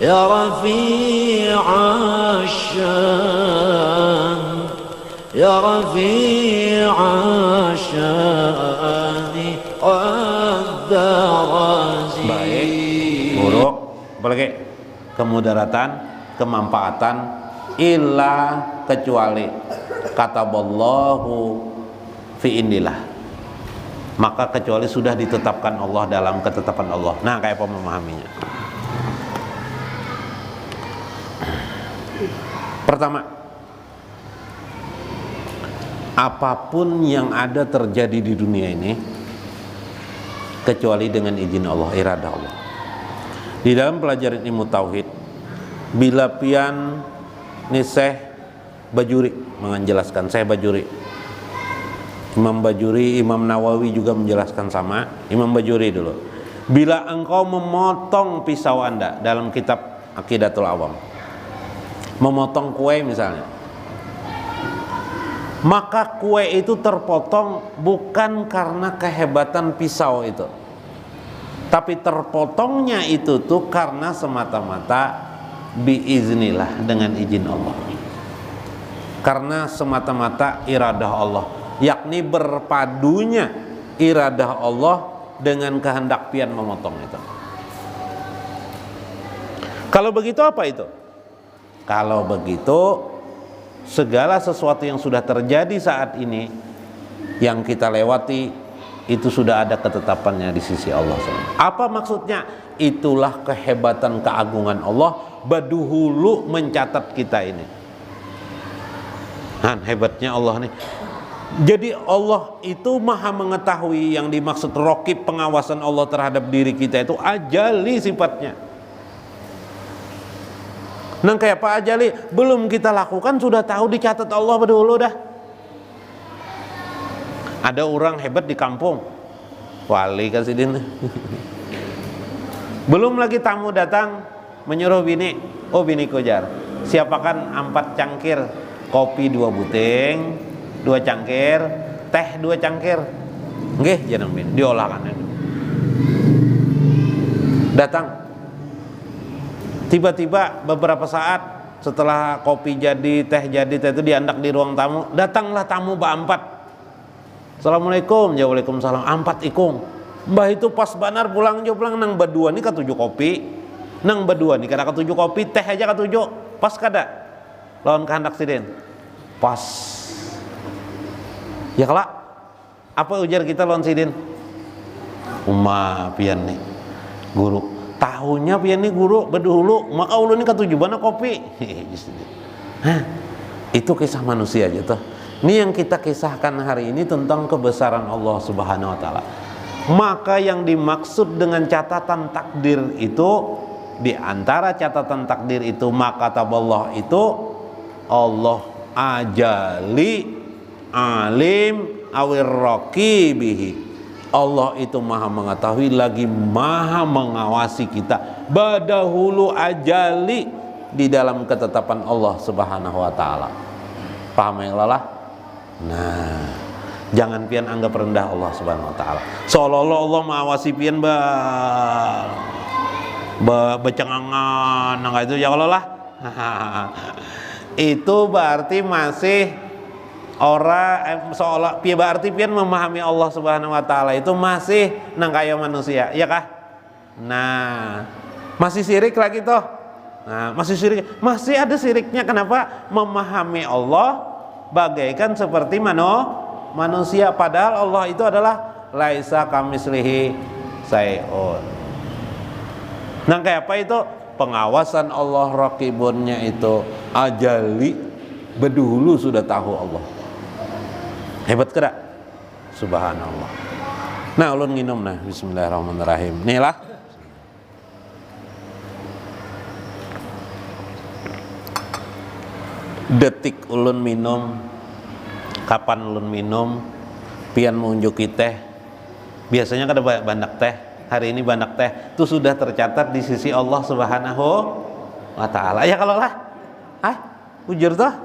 يا رفيع الشان يا رفيع الشان والدرجات. Baik, buruk, apalagi kemudaratan, kemanfaatan, illa kecuali kataballahu fi indillah, maka kecuali sudah ditetapkan Allah dalam ketetapan Allah. Nah, kayak apa memahaminya? Pertama, apapun yang ada terjadi di dunia ini kecuali dengan izin Allah, iradah Allah. Di dalam pelajaran ilmu tauhid, bila pian niseh Bajuri menjelaskan, saya Bajuri, Imam Bajuri, Imam Nawawi juga menjelaskan sama. Imam Bajuri dulu, bila engkau memotong pisau Anda dalam kitab Aqidatul Awam, memotong kue misalnya, maka kue itu terpotong bukan karena kehebatan pisau itu, tapi terpotongnya itu tuh karena semata-mata biiznillah, dengan izin Allah, karena semata-mata iradah Allah, yakni berpadunya iradah Allah dengan kehendak pian memotong itu. Kalau begitu apa itu? Kalau begitu, segala sesuatu yang sudah terjadi saat ini, yang kita lewati, itu sudah ada ketetapannya di sisi Allah. Apa maksudnya? Itulah kehebatan keagungan Allah, baduhulu mencatat kita ini. Nah, hebatnya Allah nih. Jadi Allah itu maha mengetahui. Yang dimaksud raqib, pengawasan Allah terhadap diri kita itu ajali sifatnya. Nah, kayak Pak Ajali, belum kita lakukan sudah tahu, dicatat Allah dulu dah. Ada orang hebat di kampung, wali kasih din. Belum lagi tamu datang, menyuruh bini, oh bini kujar, siapakan 4 cangkir kopi 2 buting, 2 cangkir teh 2 cangkir, nggih jangan bini, diolahkan. Datang. Tiba-tiba beberapa saat setelah kopi jadi, teh jadi, teh itu diandak di ruang tamu, datanglah tamu ba-4. Assalamualaikum, ya waalaikumsalam. 4 ikung. Mbah itu pas banar pulang jo pulang nang badua nih ka 7 kopi. Nang badua nih kada ka 7 kopi, teh aja ka 7. Pas kada? Lawan kehendak sidin. Pas. Ya kelak. Apa ujar kita lawan sidin? Pian nih. Guru tahunya pian nih guru bedulu maka ulun ini ketujuan kopi. Hah, itu kisah manusia aja tuh. Ini yang kita kisahkan hari ini tentang kebesaran Allah Subhanahu wa taala. Maka yang dimaksud dengan catatan takdir itu, di antara catatan takdir itu, maka taballah itu Allah ajali alim awir raqibihi. Allah itu maha mengetahui lagi maha mengawasi kita, badahulu ajali, di dalam ketetapan Allah Subhanahu wa taala. Paham ya Allah? Nah, jangan pian anggap rendah Allah Subhanahu wa taala. Seolah-olah Allah mengawasi pian becengangan, nah itu ya Allah lah. Itu berarti masih seolah berarti pian memahami Allah Subhanahu wa taala itu masih nang kaya manusia, ya kah? Nah, masih syirik lagi toh. Nah, masih syirik, masih ada syiriknya. Kenapa? Memahami Allah bagaikan seperti manusia, padahal Allah itu adalah laisa kamislihi syai'un. Nah, kayak apa itu? Pengawasan Allah, raqibunnya itu ajali, bedulu sudah tahu Allah. Hebat kada? Subhanallah. Nah, ulun nginum nah, bismillahirrahmanirrahim. Nih lah. Detik ulun minum, kapan ulun minum, pian mengunjuki teh. Biasanya kada banyak teh. Hari ini banyak teh. Itu sudah tercatat di sisi Allah Subhanahu wa taala. Ya kalau lah. Ujur toh.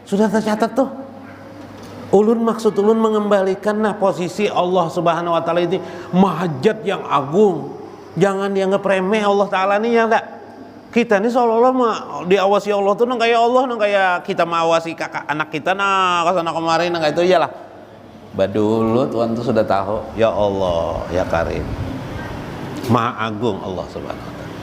Sudah tercatat tuh. Ulun maksud ulun mengembalikan posisi Allah Subhanahu wa taala ini mahajat yang agung. Jangan dianggap remeh Allah taala ini, ya enggak? Kita ini seolah-olah mah diawasi Allah tuh nang kayak Allah, nang kayak kita mengawasi kakak anak kita nah kesana kemarin nang itu iyalah. Badulu Tuhan tuh sudah tahu. Ya Allah, ya Karim. Maha Agung Allah Subhanahu wa taala.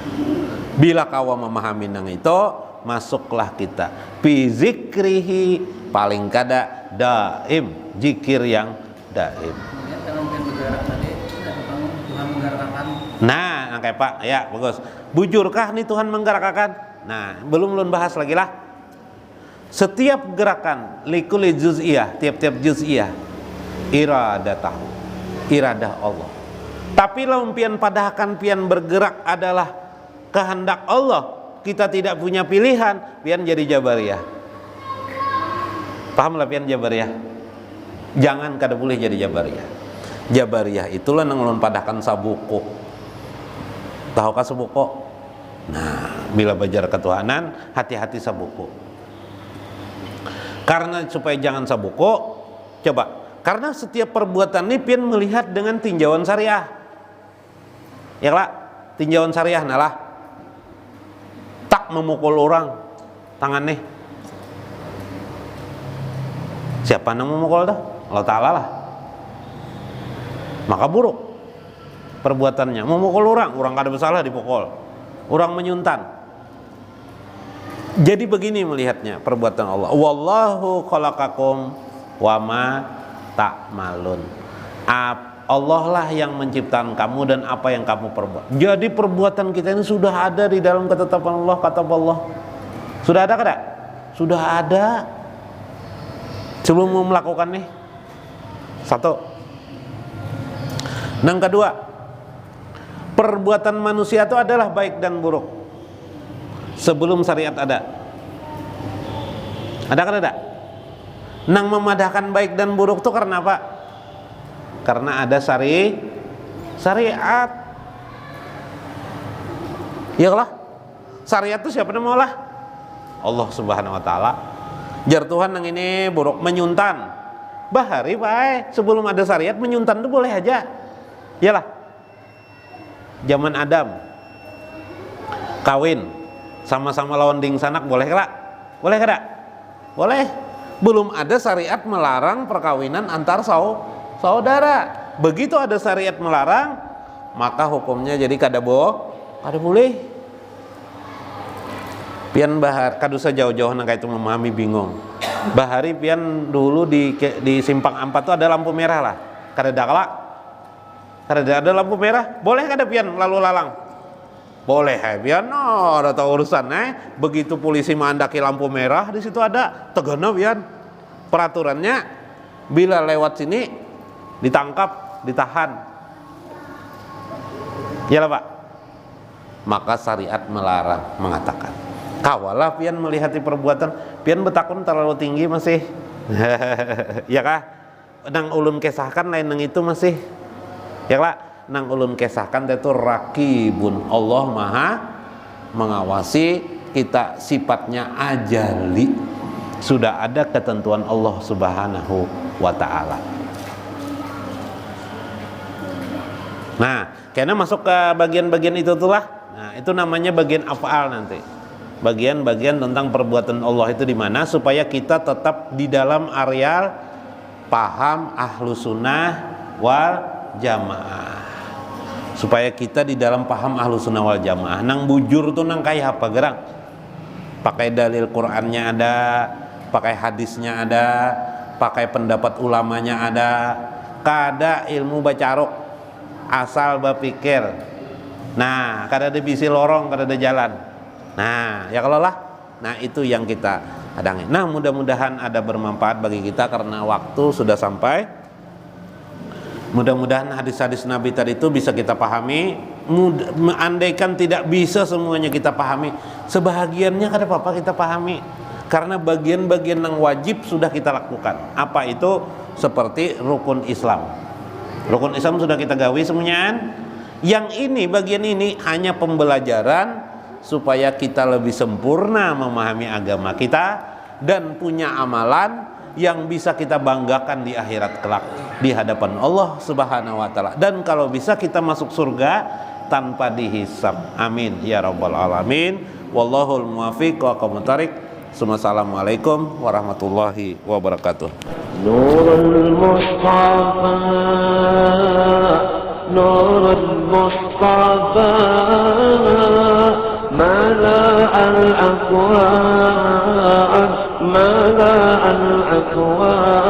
Bila kau memahami nang itu, masuklah kita fi zikrihi, paling kada daim, zikir yang daim. Nah, kayak Pak, ya bagus. Bujurkah nih Tuhan menggerakkan? Nah, belum bahas lagi lah. Setiap gerakan likuli juz'iyah, tiap-tiap juz'iyah iradah Allah. Tapi lampian padahkan pian bergerak adalah kehendak Allah. Kita tidak punya pilihan, pian jadi jabariyah. Paham lah pian jabariyah? Jangan kada boleh jadi jabariyah. Jabariyah itulah nang ulun padahkan sabuku. Tahukah sabuku? Nah, bila belajar ketuhanan, hati-hati sabuku. Karena supaya jangan sabuku, coba. Karena setiap perbuatan ini pian melihat dengan tinjauan syariah. Ya lah, tinjauan syariah nalah. Tak memukul orang tangan nih. Siapa yang memukul dah? Allah Ta'ala lah. Maka buruk perbuatannya. Memukul orang kada bersalah dipukul. Orang menyuntan. Jadi begini melihatnya perbuatan Allah. Wallahu khalaqakum wama ta'malun. Allah lah yang menciptakan kamu dan apa yang kamu perbuat. Jadi perbuatan kita ini sudah ada di dalam ketetapan Allah, kata Allah. Sudah ada kada? Sudah ada. Sebelum mau melakukan nih. Satu. Yang kedua, perbuatan manusia itu adalah baik dan buruk sebelum syariat ada. Ada kan ada? Nang memadahkan baik dan buruk itu karena apa? Karena ada syariat. Iyalah. Syariat itu siapa yang maulah? Allah Subhanahu wa taala. Jar Tuhan nang ini buruk menyuntan. Bahari bae sebelum ada syariat menyuntan itu boleh aja. Iyalah. Zaman Adam kawin sama-sama lawan ding sanak boleh kada? Boleh kada? Boleh. Belum ada syariat melarang perkawinan antar saudara. Begitu ada syariat melarang, maka hukumnya jadi kada boleh. Pian bahar kadusa jauh-jauh nang itu memahami bingung. Bahari pian dulu di simpang 4 itu ada lampu merah lah. Kada ada ada lampu merah, boleh kada pian lalu lalang? Boleh pian, ada tahu urusan begitu polisi mandaki lampu merah di situ ada tegana pian. Peraturannya bila lewat sini ditangkap, ditahan. Iyalah Pak. Maka syariat melarang, mengatakan kawalah pian melihati perbuatan, pian betakun terlalu tinggi masih. Ya kah? Nang ulun kesahkan lain nang itu masih. Ya lah, nang ulun kesahkan itu rakibun, Allah maha mengawasi kita, sifatnya ajali, sudah ada ketentuan Allah Subhanahu wa ta'ala. Nah, karena masuk ke bagian-bagian itu tuh lah. Nah, itu namanya bagian af'al nanti. Bagian-bagian tentang perbuatan Allah itu di mana supaya kita tetap di dalam areal paham Ahlus Sunnah wal Jamaah. Supaya kita di dalam paham Ahlus Sunnah wal Jamaah. Nang bujur tuh nang kayak apa gerang? Pakai dalil Qur'annya ada, pakai hadisnya ada, pakai pendapat ulamanya ada. Kada ilmu bacarok, asal berpikir. Nah, kada ada bisi lorong, kada ada jalan. Nah, ya kalau lah. Nah, itu yang kita adangi. Nah, mudah-mudahan ada bermanfaat bagi kita karena waktu sudah sampai. Mudah-mudahan hadis-hadis Nabi tadi itu bisa kita pahami. Andaikan tidak bisa semuanya kita pahami, sebahagiannya kada apa-apa kita pahami. Karena bagian-bagian yang wajib sudah kita lakukan. Apa itu? Seperti rukun Islam. Rukun Islam sudah kita gawi semuanya. Yang ini, bagian ini hanya pembelajaran supaya kita lebih sempurna memahami agama kita dan punya amalan yang bisa kita banggakan di akhirat kelak di hadapan Allah Subhanahu wa taala. Dan kalau bisa kita masuk surga tanpa dihisab. Amin ya rabbal alamin. wallahul muwaffiq wa aqwamut thariq. Assalamualaikum warahmatullahi wabarakatuh. Nurul Mustafa, Nurul Mustafa, mala al-akwan, mala al-akwan.